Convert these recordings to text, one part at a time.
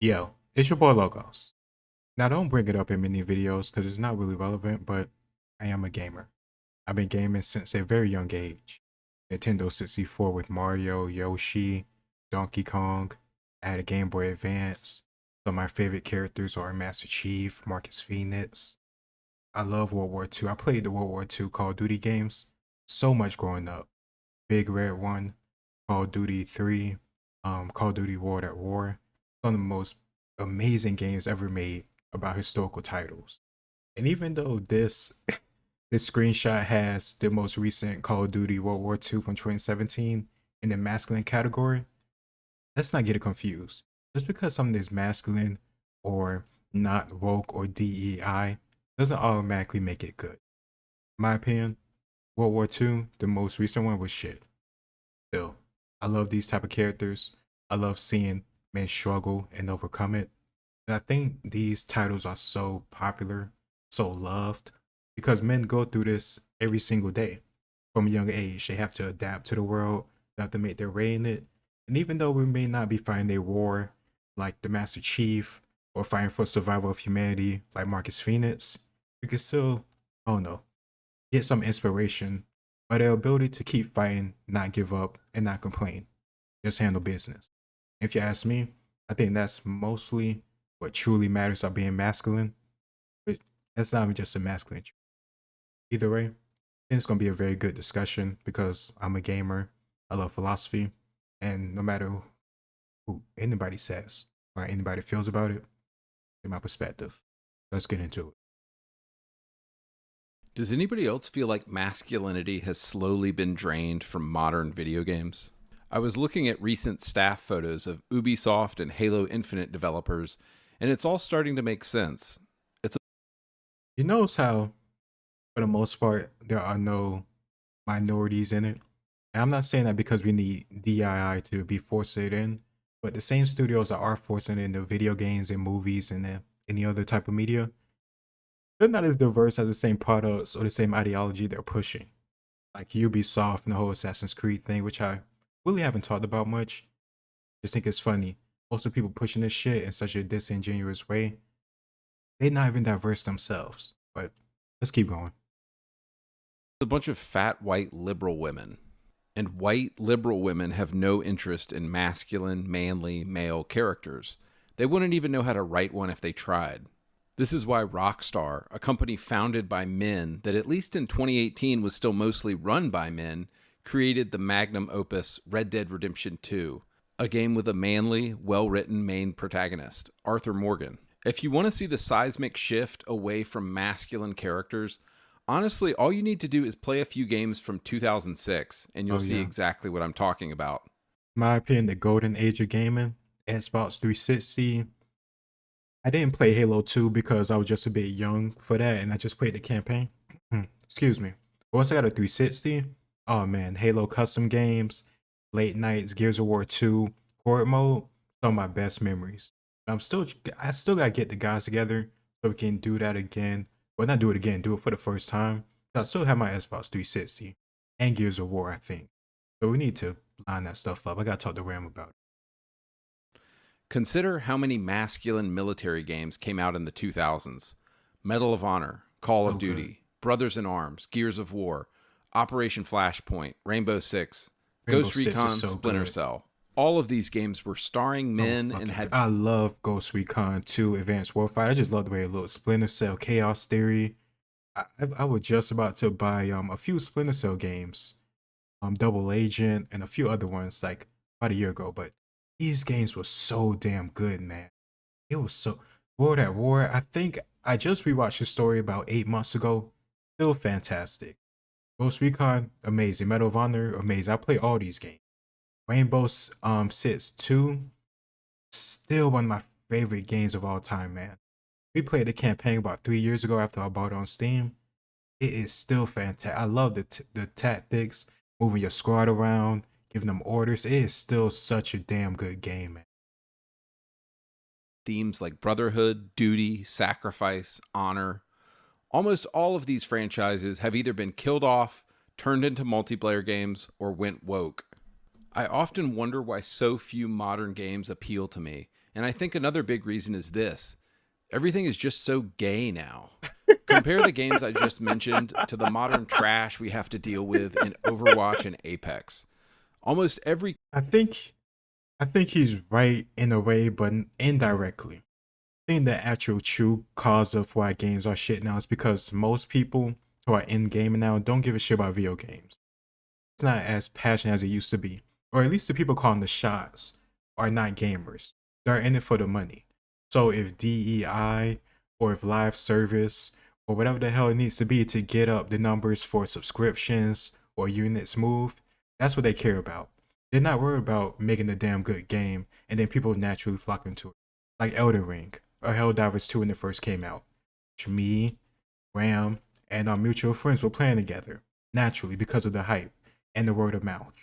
Yo, it's your boy Logos. Now, don't bring it up in many videos because it's not really relevant, but I am a gamer. I've been gaming since a very young age. Nintendo 64 with Mario, Yoshi, Donkey Kong. I had a Game Boy Advance. Some of my favorite characters are Master Chief, Marcus Phoenix. I love World War II. I played the World War II Call of Duty games so much growing up. Big Red 1, Call of Duty 3, Call of Duty World at War. Some of the most amazing games ever made about historical titles. And even though this screenshot has the most recent Call of Duty World War II from 2017 in the masculine category, let's not get it confused. Just because something is masculine or not woke or DEI doesn't automatically make it good. In my opinion, World War II, the most recent one, was shit. Still, I love these type of characters. I love seeing men struggle and overcome it. And I think these titles are so popular, so loved, because men go through this every single day from a young age. They have to adapt to the world, they have to make their way in it. And even though we may not be fighting a war like the Master Chief or fighting for survival of humanity like Marcus Phoenix, we can still, I don't know, get some inspiration by their ability to keep fighting, not give up, and not complain. Just handle business. If you ask me, I think that's mostly what truly matters about being masculine. But that's not even just a masculine trait. Either way, I think it's gonna be a very good discussion because I'm a gamer. I love philosophy, and no matter who anybody says or anybody feels about it, in my perspective, let's get into it. Does anybody else feel like masculinity has slowly been drained from modern video games? I was looking at recent staff photos of Ubisoft and Halo Infinite developers, and it's all starting to make sense. It's You notice how, for the most part, there are no minorities in it. And I'm not saying that because we need DII to be forced it in, but the same studios that are forcing it into video games and movies and any other type of media, they're not as diverse as the same products or the same ideology they're pushing. Like Ubisoft and the whole Assassin's Creed thing, which I really haven't talked about much. Just think it's funny. Most of the people pushing this shit in such a disingenuous way, they're not even diverse themselves. But let's keep going. a bunch of fat white liberal women. And white liberal women have no interest in masculine, manly, male characters. They wouldn't even know how to write one if they tried. This is why Rockstar, a company founded by men that at least in 2018 was still mostly run by men, created the magnum opus Red Dead Redemption 2, a game with a manly, well-written main protagonist, Arthur Morgan. If you want to see the seismic shift away from masculine characters, honestly, all you need to do is play a few games from 2006 and you'll Oh see yeah. exactly what I'm talking about. In my opinion, the golden age of gaming, Xbox 360. I didn't play Halo 2 because I was just a bit young for that, and I just played the campaign. Excuse me. But once I got a 360, oh man, Halo custom games, late nights, Gears of War 2, horde mode, some of my best memories. I still gotta get the guys together so we can do that again. Well, not do it again, do it for the first time. I still have my Xbox 360 and Gears of War, I think. So we need to line that stuff up. I gotta talk to Ram about it. Consider how many masculine military games came out in the 2000s. Medal of Honor, Call of So good. Duty, Brothers in Arms, Gears of War, Operation Flashpoint, Rainbow Six, Rainbow Ghost Six is Recon, so Splinter good. Cell. All of these games were starring Oh, men and fucking! had I love Ghost Recon 2 Advanced Warfighter. I just love the way it looks. Splinter Cell, Chaos Theory. I was just about to buy a few Splinter Cell games, Double Agent, and a few other ones like about a year ago. But these games were so damn good, man. It was so World at War. I think I just rewatched the story about 8 months ago. Still fantastic. Ghost Recon, amazing. Medal of Honor, amazing. I play all these games. Rainbow Six 2, still one of my favorite games of all time, man. We played the campaign about 3 years ago after I bought it on Steam. It is still fantastic. I love the tactics, moving your squad around, giving them orders. It is still such a damn good game, man. themes like brotherhood, duty, sacrifice, honor. Almost all of these franchises have either been killed off, turned into multiplayer games, or went woke. I often wonder why so few modern games appeal to me. And I think another big reason is this: everything is just so gay now. Compare the games I just mentioned to the modern trash we have to deal with in Overwatch and Apex. Almost every I think I think he's right in a way, but indirectly. I think the actual true cause of why games are shit now is because most people who are in gaming now don't give a shit about video games. It's not as passionate as it used to be. Or at least the people calling the shots are not gamers. They're in it for the money. So if DEI or if live service or whatever the hell it needs to be to get up the numbers for subscriptions or units moved, that's what they care about. They're not worried about making a damn good game and then people naturally flock into it. Like Elden Ring or Helldivers 2 when it first came out. Which me, Ram, and our mutual friends were playing together naturally because of the hype and the word of mouth.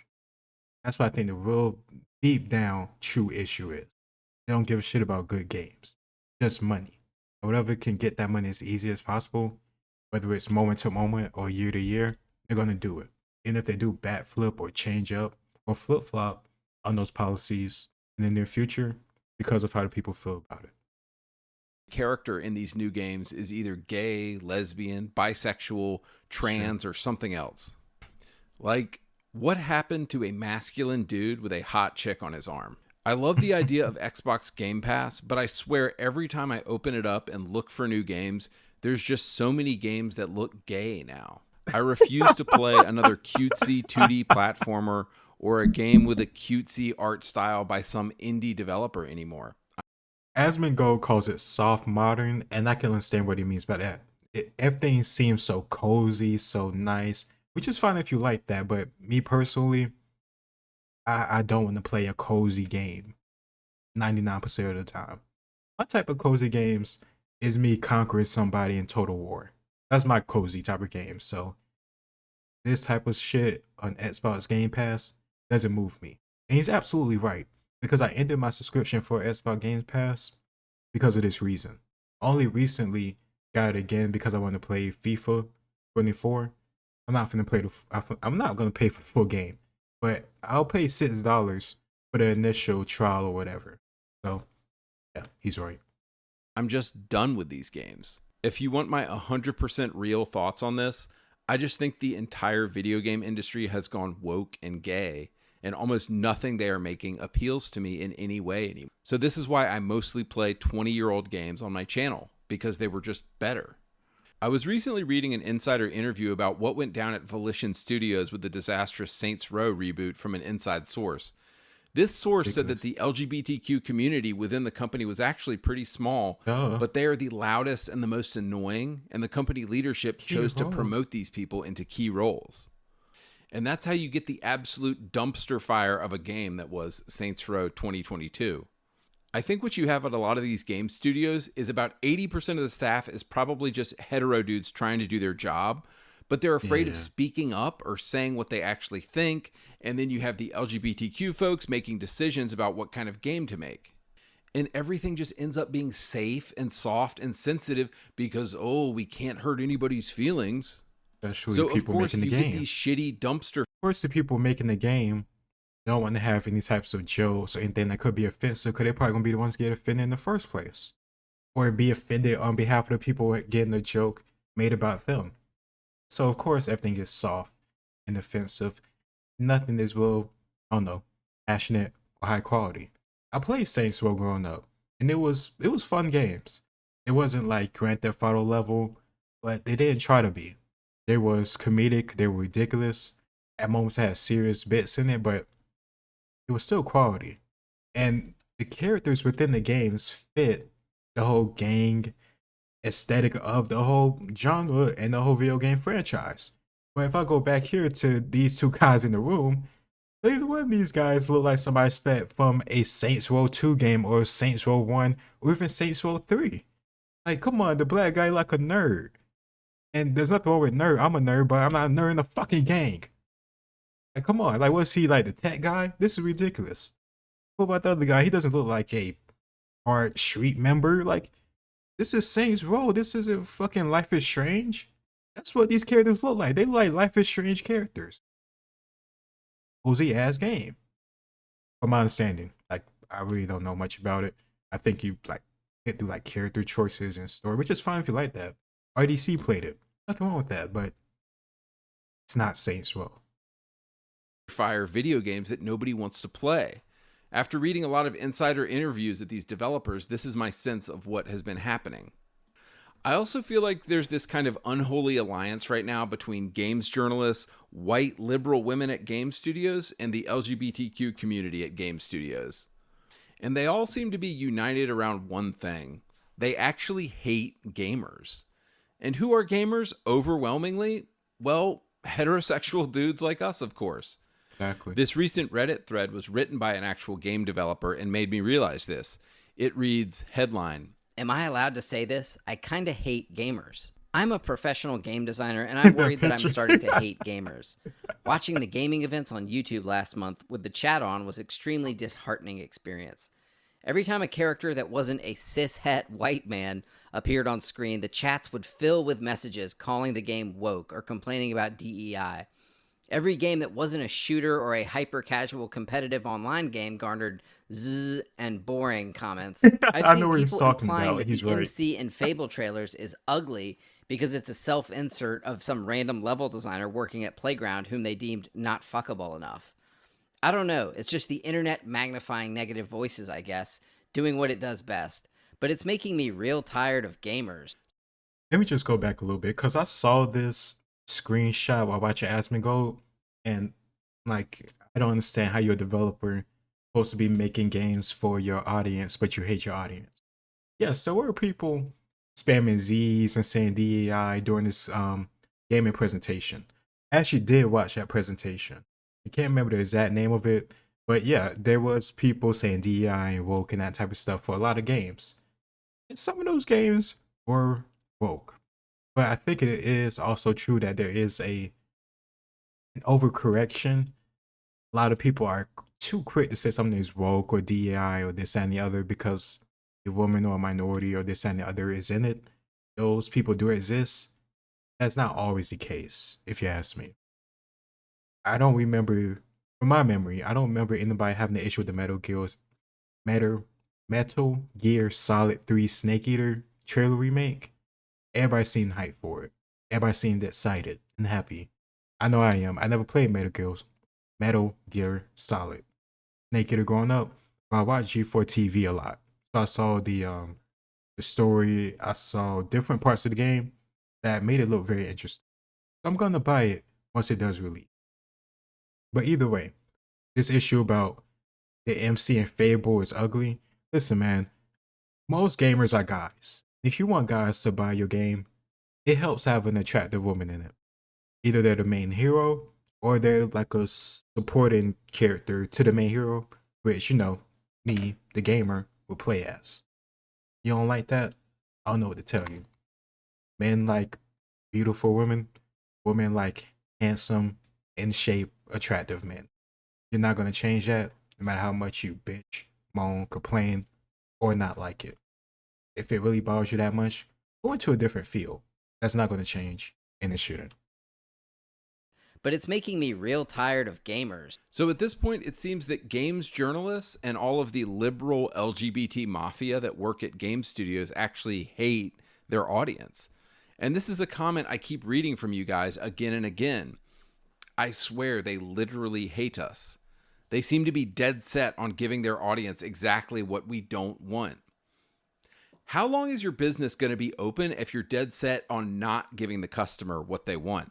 That's what I think the real deep down true issue is. They don't give a shit about good games, just money. And whatever can get that money as easy as possible, whether it's moment to moment or year to year, they're gonna do it. And if they do bat flip or change up or flip flop on those policies in the near future because of how the people feel about it. character in these new games is either gay, lesbian, bisexual, Sure. trans, or something else. Like, what happened to a masculine dude with a hot chick on his arm? I love the idea of Xbox Game Pass, but I swear every time I open it up and look for new games, there's just so many games that look gay now. I refuse to play another cutesy 2D platformer or a game with a cutesy art style by some indie developer anymore. Asmongold calls it soft modern, and I can understand what he means by that. Everything seems so cozy, so nice, which is fine if you like that. But me personally, I don't want to play a cozy game 99% of the time. My type of cozy games is me conquering somebody in Total War. That's my cozy type of game. So this type of shit on Xbox Game Pass doesn't move me. And he's absolutely right because I ended my subscription for Xbox Game Pass because of this reason. Only recently got it again because I want to play FIFA 24. I'm not gonna play I'm not gonna pay for the full game, but I'll pay $6 for the initial trial or whatever. So yeah, he's right. I'm just done with these games. If you want my 100% real thoughts on this, I just think the entire video game industry has gone woke and gay, and almost nothing they are making appeals to me in any way anymore. So, this is why I mostly play 20-year-old games on my channel, because they were just better. I was recently reading an insider interview about what went down at Volition Studios with the disastrous Saints Row reboot from an inside source. This source said that Ridiculous. the LGBTQ community within the company was actually pretty small, Duh. but they are the loudest and the most annoying, and the company leadership Key chose to roles. promote these people into key roles. And that's how you get the absolute dumpster fire of a game that was Saints Row 2022. I think what you have at a lot of these game studios is about 80% of the staff is probably just hetero dudes trying to do their job, but they're afraid of Yeah, speaking up or saying what they actually think. And then you have the LGBTQ folks making decisions about what kind of game to make. And everything just ends up being safe and soft and sensitive because, oh, we can't hurt anybody's feelings. especially the So, of people course, making the you get game. these shitty dumpster. Of course, the people making the game don't want to have any types of jokes or anything that could be offensive because they're probably gonna be the ones to get offended in the first place, or be offended on behalf of the people getting the joke made about them. So of course everything is soft and offensive. Nothing is real, I don't know, passionate or high quality. I played Saints Row growing up, and it was fun games. It wasn't like Grand Theft Auto level, but they didn't try to be. They was comedic, they were ridiculous. At moments had serious bits in it, but it was still quality. And the characters within the games fit the whole gang aesthetic of the whole genre and the whole video game franchise. But if I go back here to these two guys in the room, neither one of these guys look like somebody spent from a Saints Row 2 game or Saints Row 1 or even Saints Row 3. Like, come on, the black guy like a nerd. And there's nothing wrong with nerd. I'm a nerd, but I'm not a nerd in the fucking gang. Like, come on. Like, what's he like, the tech guy? This is ridiculous. What about the other guy? He doesn't look like a hard street member. Like, this is Saints Row. This isn't fucking Life is Strange. That's what these characters look like. They look like Life is Strange characters. Cozy ass game. from my understanding. Like I really don't know much about it. I think you like get through like character choices and story, which is fine if you like that. RDC played it. Nothing wrong with that, but it's not Saints Row. Fire video games that nobody wants to play. After reading a lot of insider interviews at these developers, this is my sense of what has been happening. I also feel like there's this kind of unholy alliance right now between games journalists, white liberal women at game studios, and the LGBTQ community at game studios. And they all seem to be united around one thing. They actually hate gamers. And who are gamers? Overwhelmingly, well, heterosexual dudes like us, of course. Exactly. This recent Reddit thread was written by an actual game developer and made me realize this. It reads, headline, Am I allowed to say this? I kind of hate gamers. I'm a professional game designer, and I'm worried that I'm starting to hate gamers. Watching the gaming events on YouTube last month with the chat on was extremely disheartening experience. Every time a character that wasn't a cis-het white man appeared on screen, the chats would fill with messages calling the game woke or complaining about DEI. Every game that wasn't a shooter or a hyper-casual competitive online game garnered zzz and boring comments. I've I know seen what he's people talking implying about. that He's the right. MC in Fable trailers is ugly because it's a self-insert of some random level designer working at Playground whom they deemed not fuckable enough. I don't know. It's just the internet magnifying negative voices, I guess, doing what it does best. But it's making me real tired of gamers. Let me just go back a little bit because I saw this screenshot while watching Asmongold, and like I don't understand how you're a developer supposed to be making games for your audience, but you hate your audience. Yeah, so were people spamming Z's and saying DEI during this gaming presentation? I actually did watch that presentation. I can't remember the exact name of it, but yeah, there was people saying DEI and woke and that type of stuff for a lot of games. And some of those games were woke. But I think it is also true that there is an overcorrection. A lot of people are too quick to say something is woke or DEI or this and the other because a woman or a minority or this and the other is in it. Those people do exist. That's not always the case, if you ask me. I don't remember, from my memory, I don't remember anybody having an issue with the Metal, Metal Gear Solid 3 Snake Eater trailer remake. Everybody seemed hyped for it. Everybody seemed excited and happy. I know I am. I never played Metal Gear Solid. Snake Eater growing up, but I watched G4 TV a lot. So I saw the story, I saw different parts of the game that made it look very interesting. So I'm gonna buy it once it does release. But either way, this issue about the MC and Fable is ugly. Listen, man, most gamers are guys. If you want guys to buy your game, it helps have an attractive woman in it. Either they're the main hero or they're like a supporting character to the main hero, which, you know, me, the gamer, will play as. You don't like that? I don't know what to tell you. Men like beautiful women, women like handsome, in shape, attractive men. You're not going to change that no matter how much you bitch, moan, complain, or not like it. If it really bothers you that much, go into a different field. That's not going to change, and it shouldn't. But it's making me real tired of gamers. So at this point, it seems that games journalists and all of the liberal LGBT mafia that work at game studios actually hate their audience. And this is a comment I keep reading from you guys again and again. I swear they literally hate us. They seem to be dead set on giving their audience exactly what we don't want. How long is your business going to be open if you're dead set on not giving the customer what they want?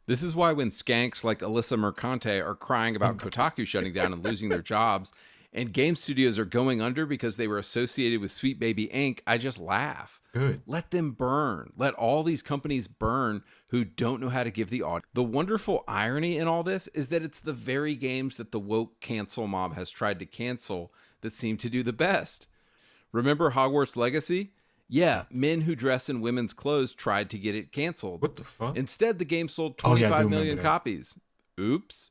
This is why when skanks like Alyssa Mercante are crying about Kotaku shutting down and losing their jobs, and game studios are going under because they were associated with Sweet Baby Inc., I just laugh. Good. Let them burn. Let all these companies burn who don't know how to give the audience. The wonderful irony in all this is that it's the very games that the woke cancel mob has tried to cancel that seem to do the best. Remember Hogwarts Legacy? Yeah, men who dress in women's clothes tried to get it canceled. What the fuck? Instead, the game sold Oh, yeah, I 25 do million remember that. copies. Oops.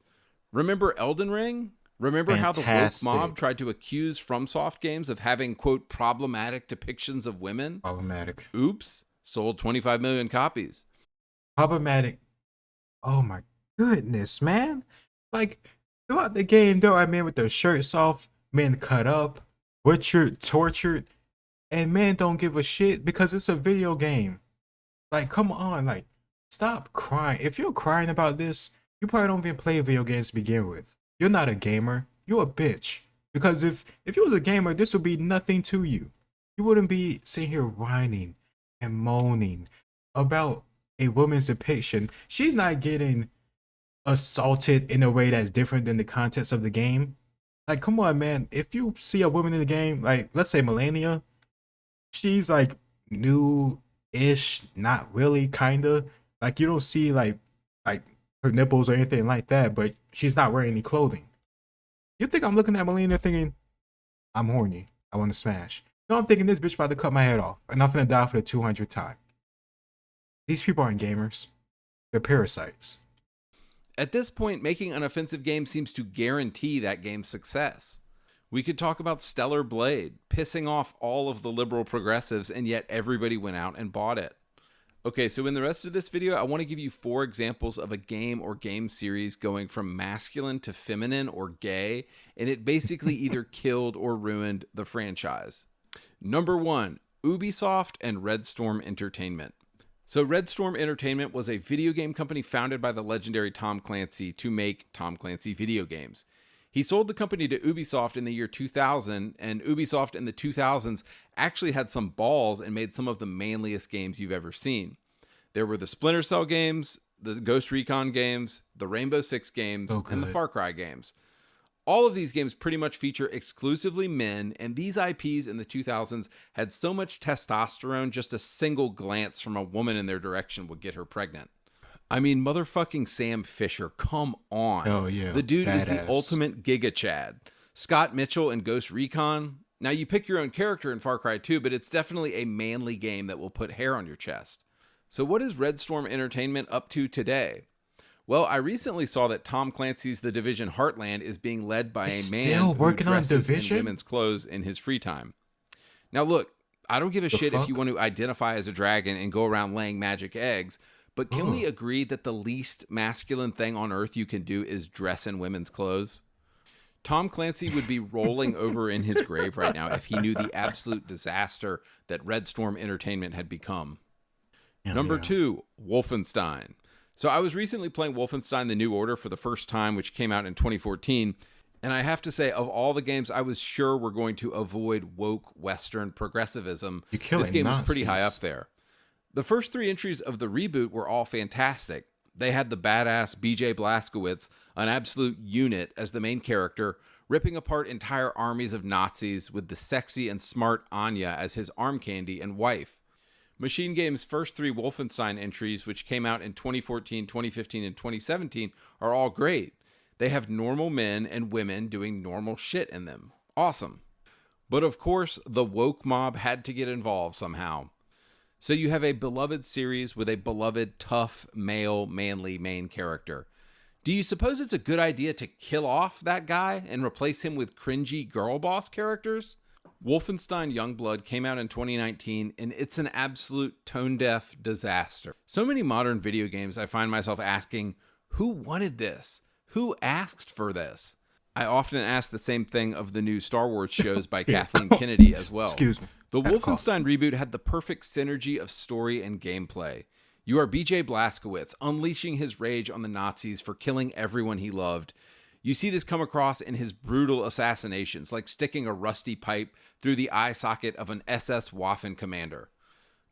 Remember Elden Ring? Remember how the woke Fantastic. mob tried to accuse FromSoft games of having, quote, problematic depictions of women? Problematic. Oops. Sold 25 million copies. Problematic. Oh my goodness, man. Like, Throughout the game, there are men with their shirts off, men cut up, butchered, tortured, and men don't give a shit because it's a video game. Like, come on, like, stop crying. If you're crying about this, you probably don't even play video games to begin with. You're not a gamer. You're a bitch. Because if you was a gamer, this would be nothing to you. You wouldn't be sitting here whining and moaning about a woman's depiction. She's not getting assaulted in a way that's different than the context of the game. Like, come on, man. If you see a woman in the game, like, let's say Melania, she's like new-ish, not really, kinda. Like, you don't see like her nipples or anything like that, but she's not wearing any clothing. You think I'm looking at Melania thinking, I'm horny, I want to smash? No, I'm thinking this bitch about to cut my head off, and I'm finna die for the 200th time. These people aren't gamers. They're parasites. At this point, making an offensive game seems to guarantee that game's success. We could talk about Stellar Blade, pissing off all of the liberal progressives, and yet everybody went out and bought it. Okay, so in the rest of this video, I want to give you 4 examples of a game or game series going from masculine to feminine or gay, and it basically either killed or ruined the franchise. Number 1, Ubisoft and Red Storm Entertainment. So Red Storm Entertainment was a video game company founded by the legendary Tom Clancy to make Tom Clancy video games. He sold the company to Ubisoft in the year 2000, and Ubisoft in the 2000s actually had some balls and made some of the manliest games you've ever seen. There were the Splinter Cell games, the Ghost Recon games, the Rainbow Six games, and the Far Cry games. All of these games pretty much feature exclusively men, and these IPs in the 2000s had so much testosterone, just a single glance from a woman in their direction would get her pregnant. I mean, motherfucking Sam Fisher, come on. Oh, yeah. The dude is the Badass. ultimate Giga Chad. Scott Mitchell in Ghost Recon. Now, you pick your own character in Far Cry 2, but it's definitely a manly game that will put hair on your chest. So what is Red Storm Entertainment up to today? Well, I recently saw that Tom Clancy's The Division Heartland is being led by a man still working who on dresses Division? in women's clothes in his free time. Now, look, I don't give a shit if you want to identify as a dragon and go around laying magic eggs, but can we agree that the least masculine thing on earth you can do is dress in women's clothes? Tom Clancy would be rolling over in his grave right now if he knew the absolute disaster that Red Storm Entertainment had become. Number 2, Wolfenstein. So I was recently playing Wolfenstein: The New Order for the first time, which came out in 2014. And I have to say, of all the games I was sure were going to avoid woke Western progressivism, this game was pretty high up there. The first 3 entries of the reboot were all fantastic. They had the badass BJ Blazkowicz, an absolute unit, as the main character, ripping apart entire armies of Nazis with the sexy and smart Anya as his arm candy and wife. Machine Game's first 3 Wolfenstein entries, which came out in 2014, 2015, and 2017, are all great. They have normal men and women doing normal shit in them. Awesome. But of course, the woke mob had to get involved somehow. So you have a beloved series with a beloved, tough, male, manly main character. Do you suppose it's a good idea to kill off that guy and replace him with cringy girl boss characters? Wolfenstein Youngblood came out in 2019, and it's an absolute tone-deaf disaster. So many modern video games, I find myself asking, who wanted this? Who asked for this? I often ask the same thing of the new Star Wars shows by Kathleen Kennedy as well. Excuse me. The Wolfenstein reboot had the perfect synergy of story and gameplay. You are BJ Blazkowicz, unleashing his rage on the Nazis for killing everyone he loved. You see this come across in his brutal assassinations, like sticking a rusty pipe through the eye socket of an SS Waffen commander.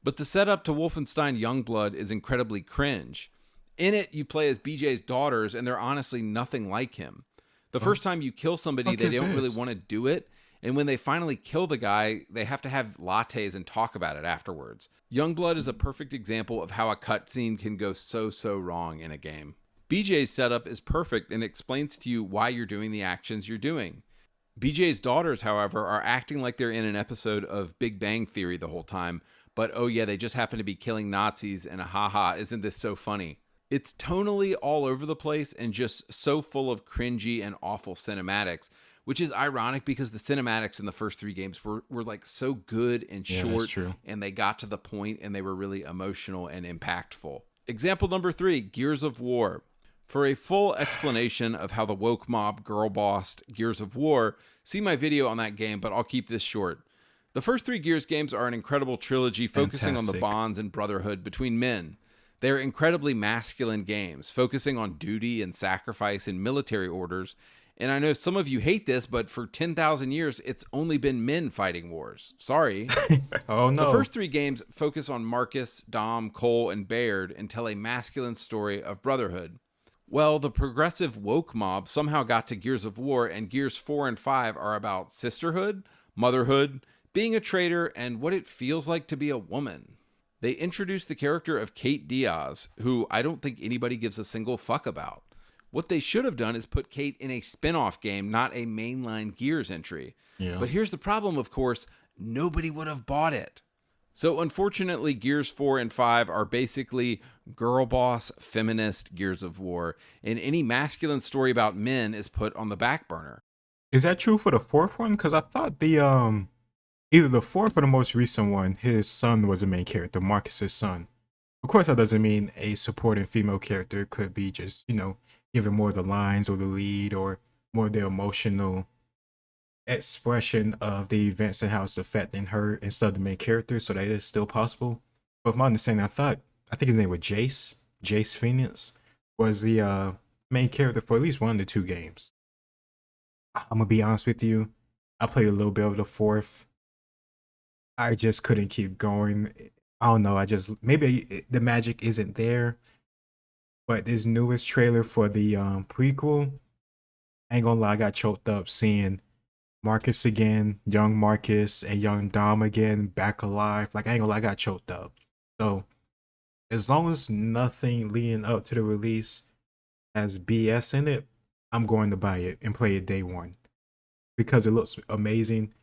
But the setup to Wolfenstein Youngblood is incredibly cringe. In it, you play as BJ's daughters, and they're honestly nothing like him. The first time you kill somebody, they don't really want to do it, and when they finally kill the guy, they have to have lattes and talk about it afterwards. Youngblood is a perfect example of how a cutscene can go so wrong in a game. BJ's setup is perfect and explains to you why you're doing the actions you're doing. BJ's daughters, however, are acting like they're in an episode of Big Bang Theory the whole time, but oh yeah, they just happen to be killing Nazis, and haha, isn't this so funny? It's tonally all over the place and just so full of cringy and awful cinematics, which is ironic because the cinematics in the first 3 games were like so good and short, and they got to the point and they were really emotional and impactful. Example number 3, Gears of War. For a full explanation of how the woke mob girl bossed Gears of War, see my video on that game, but I'll keep this short. The first 3 Gears games are an incredible trilogy focusing on the Fantastic. bonds and brotherhood between men. They are incredibly masculine games, focusing on duty and sacrifice in military orders. And I know some of you hate this, but for 10,000 years, it's only been men fighting wars. Sorry. Oh The no. first 3 games focus on Marcus, Dom, Cole, and Baird and tell a masculine story of brotherhood. Well, the progressive woke mob somehow got to Gears of War, and Gears 4 and 5 are about sisterhood, motherhood, being a traitor, and what it feels like to be a woman. They introduced the character of Kate Diaz, who I don't think anybody gives a single fuck about. What they should have done is put Kate in a spin-off game, not a mainline Gears entry. Yeah. But here's the problem, of course, nobody would have bought it. So unfortunately, Gears 4 and 5 are basically girl boss, feminist Gears of War, and any masculine story about men is put on the back burner. Is that true for the fourth one? Because I thought the either the fourth or the most recent one, his son was the main character, Marcus's son. Of course, that doesn't mean a supporting female character. It could be just, giving more of the lines or the lead or more of the emotional expression of the events and how it's affecting her instead of the main character. So that is still possible. But from my understanding, I think his name was Jace. Jace Phoenix was the main character for at least one of the 2 games. I'm gonna be honest with you. I played a little bit of the fourth. I just couldn't keep going. I don't know. Maybe the magic isn't there. But this newest trailer for the prequel, I ain't gonna lie, I got choked up seeing Marcus again, young Marcus and young Dom again, back alive. Like, I ain't gonna lie, I got choked up. So as long as nothing leading up to the release has BS in it, I'm going to buy it and play it day one because it looks amazing.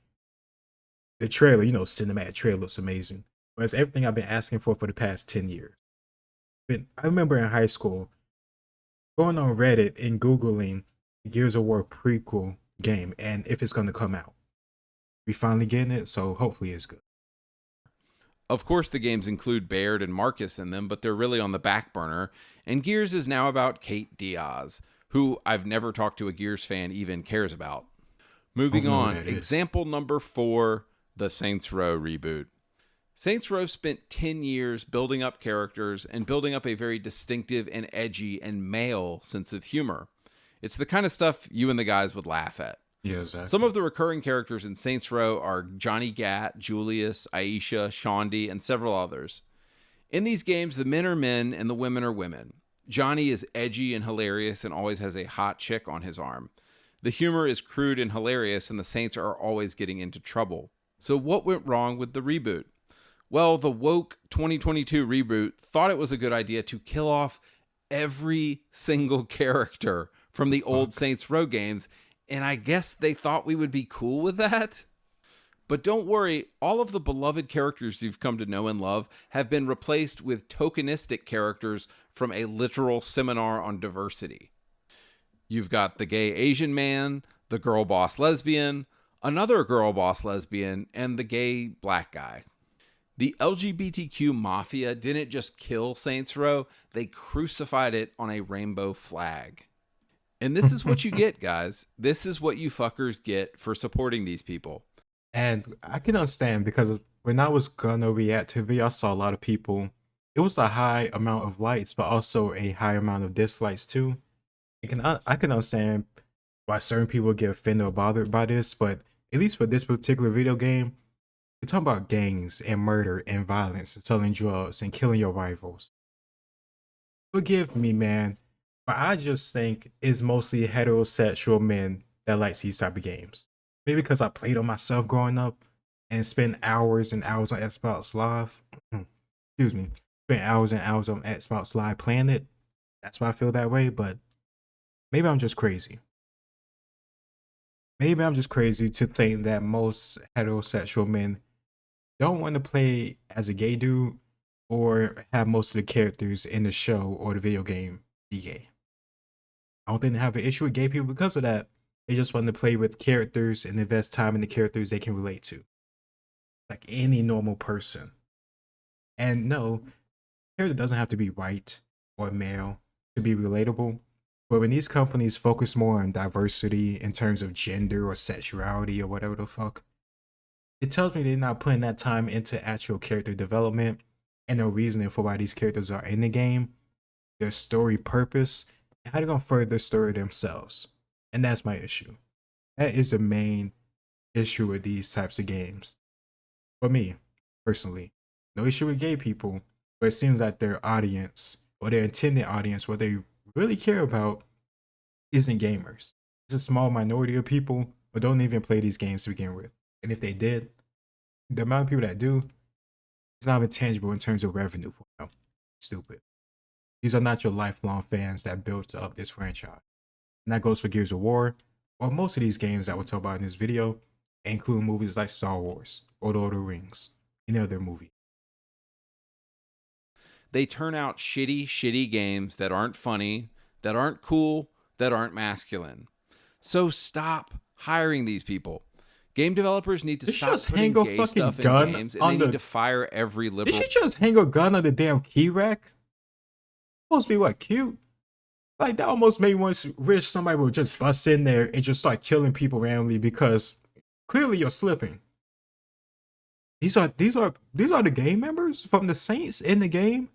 The trailer, cinematic trailer looks amazing. But it's everything I've been asking for the past 10 years. But I remember in high school going on Reddit and Googling Gears of War prequel game and if it's going to come out. We finally getting it, so hopefully it's good. Of course, the games include Baird and Marcus in them, but they're really on the back burner. And Gears is now about Kate Diaz, who I've never talked to a Gears fan even cares about. Moving on, example number 4, the Saints Row reboot. Saints Row spent 10 years building up characters and building up a very distinctive and edgy and male sense of humor. It's the kind of stuff you and the guys would laugh at. Yeah, exactly. Some of the recurring characters in Saints Row are Johnny Gat, Julius, Aisha, Shondi, and several others. In these games, the men are men and the women are women. Johnny is edgy and hilarious and always has a hot chick on his arm. The humor is crude and hilarious, and the Saints are always getting into trouble. So what went wrong with the reboot? Well, the woke 2022 reboot thought it was a good idea to kill off every single character from the old Saints Row games, and I guess they thought we would be cool with that. But don't worry, all of the beloved characters you've come to know and love have been replaced with tokenistic characters from a literal seminar on diversity. You've got the gay Asian man, the girl boss lesbian, another girl boss lesbian, and the gay black guy. The LGBTQ mafia didn't just kill Saints Row, they crucified it on a rainbow flag. And this is what you get, guys. This is what you fuckers get for supporting these people. And I can understand because when I was gonna react to the video, I saw a lot of people. It was a high amount of likes, but also a high amount of dislikes too. I can understand why certain people get offended or bothered by this, but at least for this particular video game, we're talking about gangs and murder and violence and selling drugs and killing your rivals. Forgive me, man, but I just think it's mostly heterosexual men that likes these type of games. Maybe because I played them myself growing up and spent hours and hours on Xbox Live. Excuse me. Spent hours and hours on Xbox Live playing it. That's why I feel that way, but maybe I'm just crazy. Maybe I'm just crazy to think that most heterosexual men don't want to play as a gay dude or have most of the characters in the show or the video game be gay. I don't think they have an issue with gay people because of that. They just want to play with characters and invest time in the characters they can relate to. Like any normal person. And no, character doesn't have to be white or male to be relatable. But when these companies focus more on diversity in terms of gender or sexuality or whatever the fuck, it tells me they're not putting that time into actual character development and the reasoning for why these characters are in the game, their story purpose, and how they're gonna further the story themselves. And that's my issue. That is the main issue with these types of games. For me, personally, no issue with gay people, but it seems like their audience or their intended audience, what they really care about, isn't gamers. It's a small minority of people who don't even play these games to begin with. And if they did, the amount of people that do, it's not even tangible in terms of revenue for them. Stupid. These are not your lifelong fans that built up this franchise. And that goes for Gears of War, or most of these games that we'll talk about in this video, including movies like Star Wars or Lord of the Rings, any other movie. They turn out shitty games that aren't funny, that aren't cool, that aren't masculine. So stop hiring these people. Game developers need to Did she stop just putting hang a gay fucking stuff in gun games, and on they need the- to fire every Did liberal. she just hang a gun on the damn key rack? Supposed to be what, cute? Like that almost made me wish somebody would just bust in there and just start killing people randomly because clearly you're slipping. These are the game members from the Saints in the game.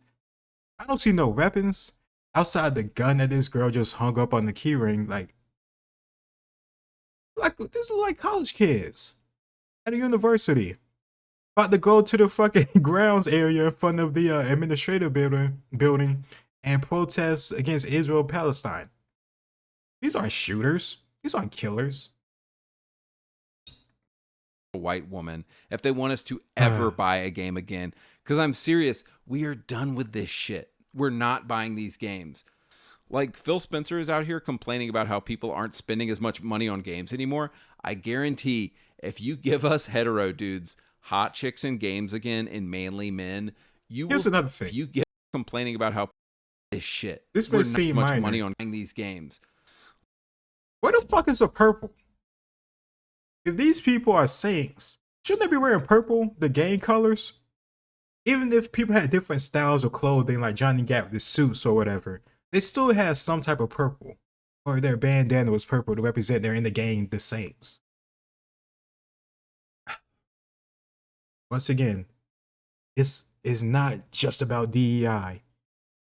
I don't see no weapons outside the gun that this girl just hung up on the keyring. Like these are like college kids at a university about to go to the fucking grounds area in front of the administrative building and protest against Israel Palestine. These aren't shooters. These aren't killers. White woman if they want us to ever buy a game again. Because I'm serious, we are done with this shit. We're not buying these games. Like Phil Spencer is out here complaining about how people aren't spending as much money on games anymore. I guarantee if you give us hetero dudes hot chicks in games again and manly men, Here's another thing. If you get complaining about how this shit, This may seem much minor. money on these games. Where the fuck is the purple? If these people are saints, shouldn't they be wearing purple, the game colors? Even if people had different styles of clothing, like Johnny Gat with the suits or whatever, they still had some type of purple. Or their bandana was purple to represent they're in the gang, the Saints. Once again, it's not just about DEI.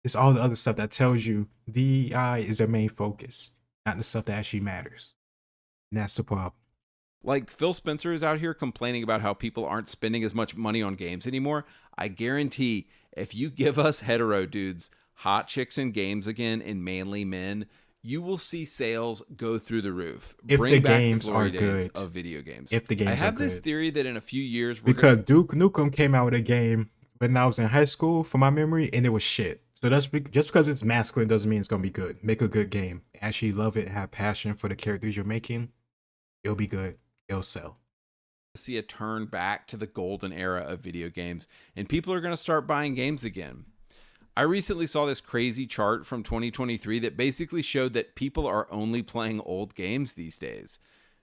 It's all the other stuff that tells you DEI is their main focus, not the stuff that actually matters. And that's the problem. Like Phil Spencer is out here complaining about how people aren't spending as much money on games anymore. I guarantee if you give us hetero dudes hot chicks in games again and manly men, you will see sales go through the roof. If Bring the back games the glory are days good. of video games. If the games I have are this good. theory that in a few years because Duke Nukem came out with a game when I was in high school, from my memory, and it was shit. So that's just because it's masculine doesn't mean it's gonna be good. Make a good game. Actually love it. Have passion for the characters you're making. It'll be good. It'll sell. See a turn back to the golden era of video games, and people are going to start buying games again. I recently saw this crazy chart from 2023 that basically showed that people are only playing old games these days.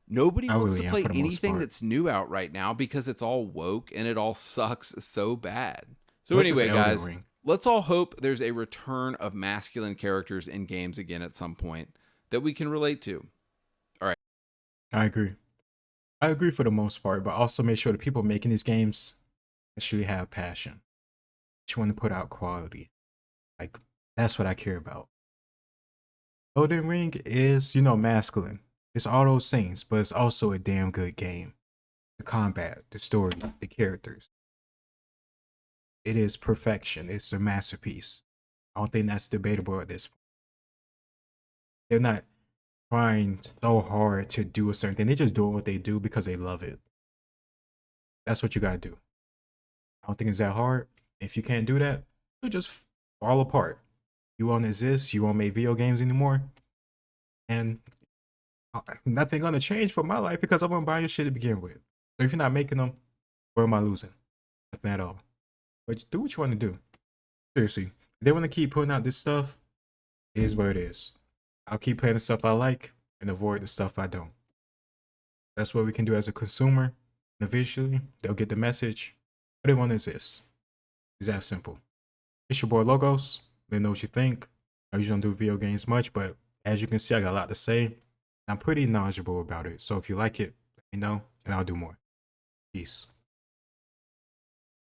Nobody wants to play anything that's new out right now because it's all woke and it all sucks so bad. So anyway, guys, let's all hope there's a return of masculine characters in games again at some point that we can relate to. All right. I agree for the most part, but also make sure the people making these games actually have passion. Just want to put out quality. Like, that's what I care about. Elden Ring is, masculine. It's all those things, but it's also a damn good game. The combat, the story, the characters. It is perfection. It's a masterpiece. I don't think that's debatable at this point. They're not trying so hard to do a certain thing. They're just doing what they do because they love it. That's what you gotta do. I don't think it's that hard. If you can't do that, you'll just fall apart. You won't exist. You won't make video games anymore. And nothing gonna change for my life because I'm gonna buy your shit to begin with. So if you're not making them, where am I losing? Nothing at all. But do what you want to do. Seriously, if they want to keep putting out this stuff, it is what it is. I'll keep playing the stuff I like and avoid the stuff I don't. That's what we can do as a consumer. And eventually, they'll get the message. What they want is this. It's that simple. It's your boy Logos. Let me know what you think. I usually don't do video games much, but As you can see, I got a lot to say. I'm pretty knowledgeable about it. So if you like it, let me know and I'll do more. Peace.